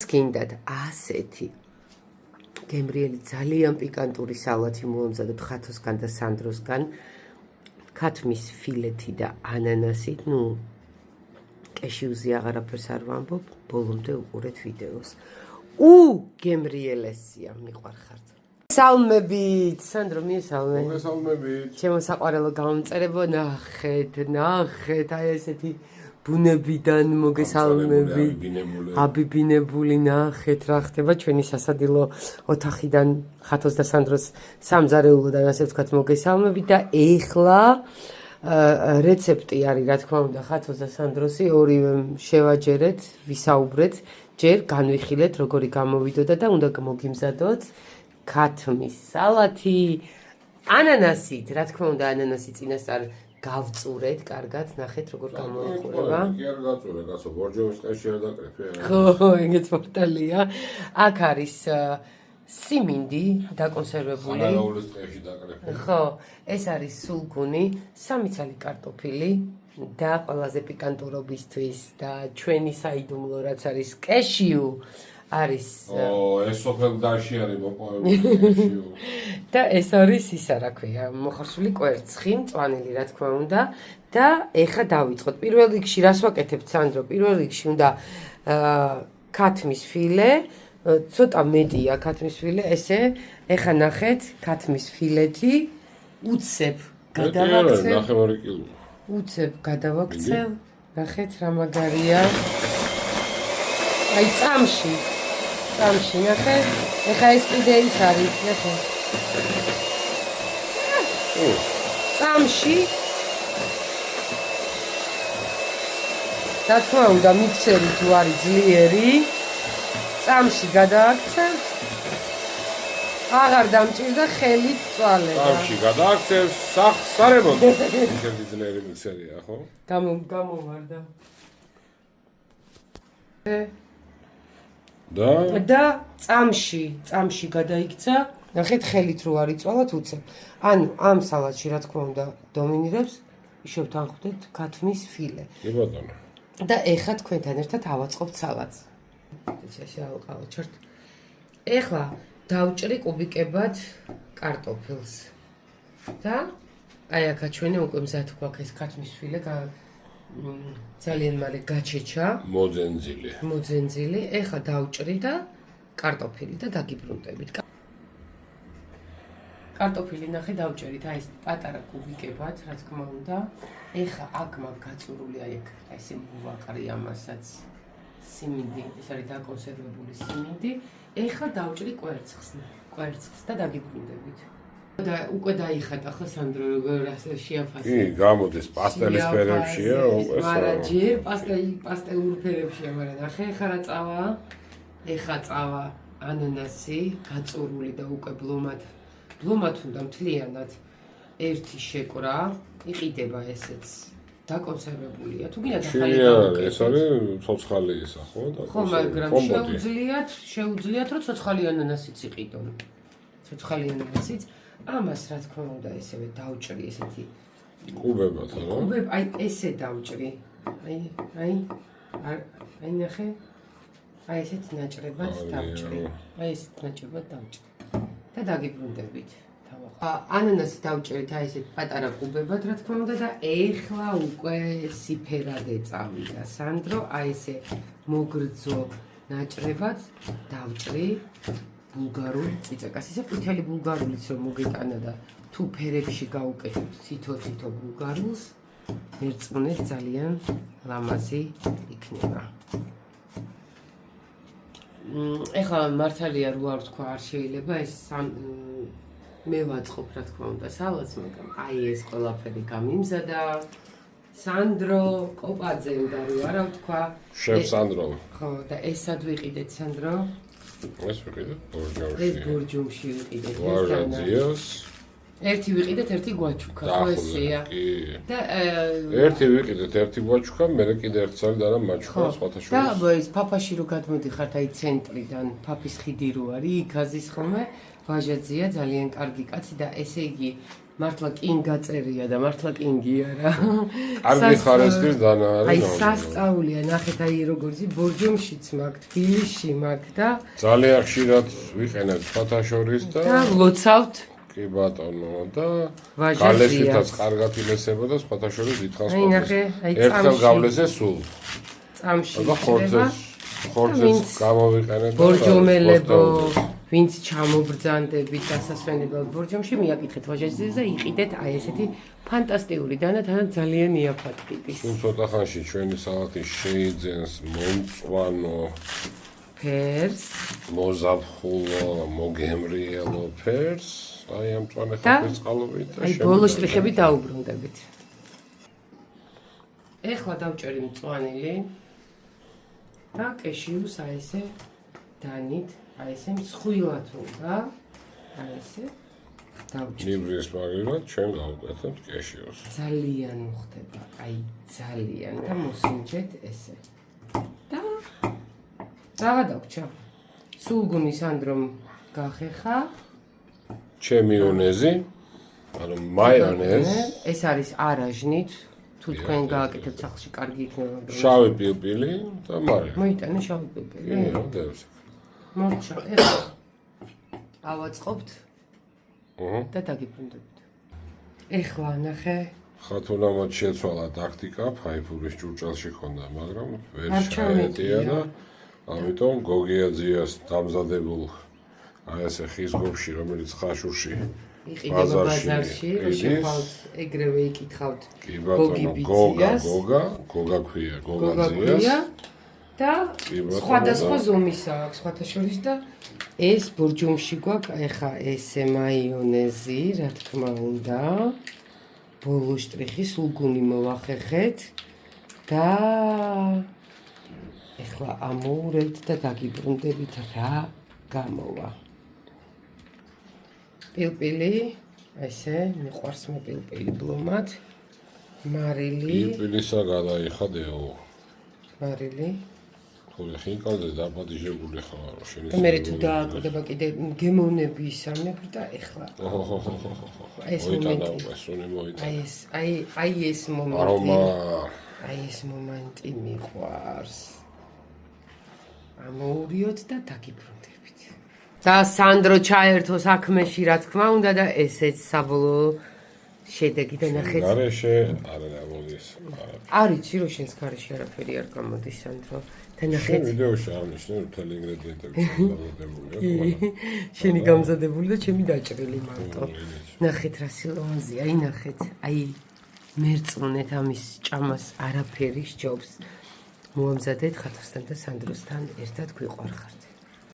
გინდათ ასეთი გემრიელი ძალიან პიკანტური სალათი მოვამზადოთ ხათოსგან და სანდროსგან. ქათმის ფილეთი და ანანასით, კეშიუზე აღარაფერს არ ვამბობ, ბოლომდე უყურეთ ვიდეოს. გემრიელესია, მიყვარხართ. სალმებით, სანდრო, მიესალმე. მოგესალმებით. ჩემო საყვარელო გამომწერებო, ნახეთ, აი ესეთი ბუნებიდან მოგესალმებით. აბიბინებული, ნახეთ რა ხდება ჩვენი სასადილო ოთახიდან ხათოს და სანდროს სამზარეულოდან, ასე ვთქვათ, მოგესალმებით და ეხლა რეცეპტი არის, რა თქმა უნდა, ხათოს და სანდროსი ორივე შევაჯერეთ, ვისაუბრეთ, ჯერ განვიხილეთ, როგორი გამოვიდოდა და უნდა მოგიმზადოთ ქათმის სალათი ანანასით, რა თქმა უნდა, ანანასი წინასწარ გავწურეთ, კარგად, ნახეთ როგორ გამოიყურება. კი არ გაწურე, კაცო, ბორჯომის ყეში არ დაკრეფე. ხო, ეგეც პორტალია. აქ არის სიმინდი დაკონსერვებული. ანანაულის ყეში დაკრეფე. ხო, ეს არის სულგუნი, 3 ცალი კარტოფილი და ყველაზე პიკანტურობისთვის და ჩვენი საიდუმლო რაც არის კეშიუ არის ეს სოფელ დაში არის მოპოვებული კეშიუ. და ეს არის ისა რა ქვია, მოხარშული კვერცხი, მწვანილი რა თქმა უნდა და ეხა დავიწყოთ. პირველ რიგში რას ვაკეთებთ, სანდრო? პირველ რიგში უნდა ქათმის ფილე, ცოტა მეტია ქათმის ფილე, ესე ეხა ნახეთ, ქათმის ფილეთი უცებ გადავაქცევ. ნახევარი კილო. უცებ გადავაქცევ. ნახეთ რა მაგარია. აი წამში ნახეთ. ეხა ეს კიდე ის არის, ნახეთ. წამში რა თქმა უნდა მიქსერი თუ არის ძლიერი, წამში გადააქცევ. აღარ დამჭირდა ხელით წვალე. წამში გადააქცევ, სარემონტო. ისეთი ძლიერი მიქსერია, ხო? გამოვარდა. და წამში გადაიქცა. ნახეთ ხელით რო არ იწვალათ უცებ. ანუ ამ სალათში რა თქმა უნდა დომინირებს, ისევ თანხმდეთ ქათმის ფილე. კი ბატონო. და ეხლა თქვენთან ერთად ავაწყობთ სალათს. ესე ავყავოთ ჩერტ. ეხლა დავჭრი კუბიკებად კარტოფილს. და აი აქა ჩვენი უკვე მზად გვაქვს ეს ქათმის ფილე, ძალიან მალე გაჩეჩა. მოძენძილი. ეხლა დავჭრი და კარტოფილი და დაგიბრუნდებით. კარტოფილი ნახე დავჭერით, აი ეს პატარა კუბიკებად, რა თქმა უნდა. ეხლა აქ მაგ გაწურული აი ეგ, აი ესე მოვაყრი ამასაც სიმინდი, ეს არის დაკონსერვებული სიმინდი. ეხლა დავჭრი კვერცხს და დაგიბრუნდებით. და უკვე დაიხატა ხო სანდრო როგორ ასე შეაფასე. კი, გამოდის პასტელის ფერებშია, უკვე არა, ჯერ პასტელურ ფერებშია, მაგრამ ნახე ეხლა რა წავა? ეხლა წავა ანანასი, გაწურული და უკვე ბლომად უნდა მთლიანად ერთი შეკრა, იყიდება ესეც. დაკონსერვებულია. თუ გინდა ახალი გავუკეთოთ. ეს არის ცოცხალი ისა, ხო? ხო, მაგრამ შეუძლიათ რომ ცოცხალი ანანასიც იყიდონ. ცოცხალი ანანასიც. ამას რა თქმა უნდა ესევე დავჭრი ესეთი კუბებად, რა? კუბებ, აი ესე დავჭრი. აი ნახე. აი ესეთ ნაჭრებად დავჭრი. და დაგიბრუნდებით. ანანასი დავჭერით აი ესეთ პატარა კუბებად, რა თქმა უნდა და ეხლა უკვე სიფერად ეწავიდა სანდრო, აი ესე მოგრძო ნაჭრებად დავჭრი ბულგარულ წიწაკას. ისე ყვითელი ბულგარულიც რომ მოგეტანა და თუ ფერებში გავუკეთებთ თითო ბულგარულს, ერწყმით ძალიან ლამაზი იქნება. ეხლა მართალია რო არ თქვა არ შეიძლება ეს მე ვაწყობ რა თქმა უნდა სალათს, მაგრამ აი ეს ყველაფერი გამიმზადა. სანდრო კოპაძე უნდა რო არა ვთქვა. შევ სანდრო. ხო, და ეს სად ვიყიდეთ სანდრო? ეს ვიყიდეთ ბორჯომში. ეს ბორჯომში ვიყიდეთ. ვაჟაძიას. ერთი ვიყიდეთ, ერთი გვაჩუქა, ხო ესეა. და ერთი ვიყიდეთ, ერთი გვაჩუქა, მე კიდე ერთი წელი და მაჩუქა სხვათა შორის. და ეს ფაფაში რო გადმოდიხართ აი ცენტრიდან, ფაფის ხიდი რო არის, იქ აზის ხოლმე ვაჟაძია ძალიან კარგი კაცი და ესე იგი მართლა კინგა წერია და მართლა კინგია რა. კარგი ხარისხის დანა არის. აი სასწაულია, ნახეთ აი როგორ ბორჯომშიც მაგ, თბილისში მაგ და ძალიან ხშირად ვიყენებ სხვათა შორის და ლოცავთ. კი ბატონო და ვაჟა გალესითაც კარგად ილესებოდა სხვათა შორის დიდხანს აი ნახე, აი ერთხელ გავლეზე სულ. წამში და ხორცებს გამოვიყენე და ბორჯომელებო ვინც ჩამობრძანდებით დასასვენებლად ბორჯომში მიაკითხეთ ვაჟაძეს და იყიდეთ აი ესეთი ფანტასტიკური დანა თან ძალიან იაფათკიტი. სულ ცოტა ხანში ჩვენი სალათი შეიძენს მომწვანო ფერს, მოზაფხულო, მოგემრიელო ფერს, აი ამ მწვანე ხალხის წყალობით და აი ბოლო შტრიხები დაუბრუნდებით. ეხლა დავჭერი მწვანილი და კეშიუს აი ესე დანით, აი ესე მსხვილად უნდა, აი ესე დავჭერი. ნიბრის მაგივრად ჩვენ გავუკეთებთ კეშიოს. ძალიან უხდება, აი ძალიან და მოსინჯეთ ესე. და რაღა დავჭა. სულგუნი სანდრომ გახეხა. ჩემიონეზი, ანუ მაიონეზი, ეს არის არაჟნით. თუ თქვენ გააკეთებთ სახლში კარგი იქნება. შავი პილპილი და მარი. მოიტანე შავი პილპილი. იო, დევს. მოჩა, ეხლა ავაწყობთ და დაგიბრუნდებით. ეხლა ნახე. ხათუნამაც შეცვალა ტაქტიკა, ფაიფურის ჭურჭელში ხონდა, მაგრამ ვერ შეეტია და ამიტომ გოგიაძიას დამზადებულ აი ესე ხის გობში, რომელიც ხაშურში იყიდება ბაზარში, შეფალს ეგრევე იკითხავთ გოგიბიციას. გოგა ქვია, გოგაძია და სხვადასხვა ზომისა აქვს სხვათა შორის და ეს ბორჯომში გვაქვს ეხა ესე მაიონეზი, რა თქმა უნდა. ბოლო შტრიხი სულგუნი მოვახეხეთ და ეხლა ამოურევთ და დაგიბრუნდებით რა გამოვა. პილპილი, ესე, მიყვარს მე პილპილი ბლომად. მარილი. პილპილისა გადაიხადეო. მარილი. თუ ხინკალზე დაპატიჟებული ხარ, შენი. და მე თუ დააკვირდება კიდე გემოვნები ისამებრ და ეხლა. ეს მომენტი. აი ეს მომენტი. არომა. აი ეს მომენტი მიყვარს. ამოურიოთ და დაგიბრუნდებით. და სანდრო ჩაერთო საქმეში, რა თქმა უნდა და ესეც საბოლოო შედეგი და ნახეთ. გარეშე არ გამოდის. არ იცი რომ შენს გარეშე არაფერი არ გამოდის სანდრო. და ნახეთ. ვიდეოში აღნიშნე მთელი ინგრედიენტები გამზადებულია. შენი გამზადებული და ჩემი დაჭრილი მარტო. ნახეთ რა სილვაზია, აი ნახეთ. აი მერწმუნეთ ამის ჭამას არაფერი სჯობს. მოამზადეთ ხათოსთან და სანდროსთან ერთად გვიყვარხართ.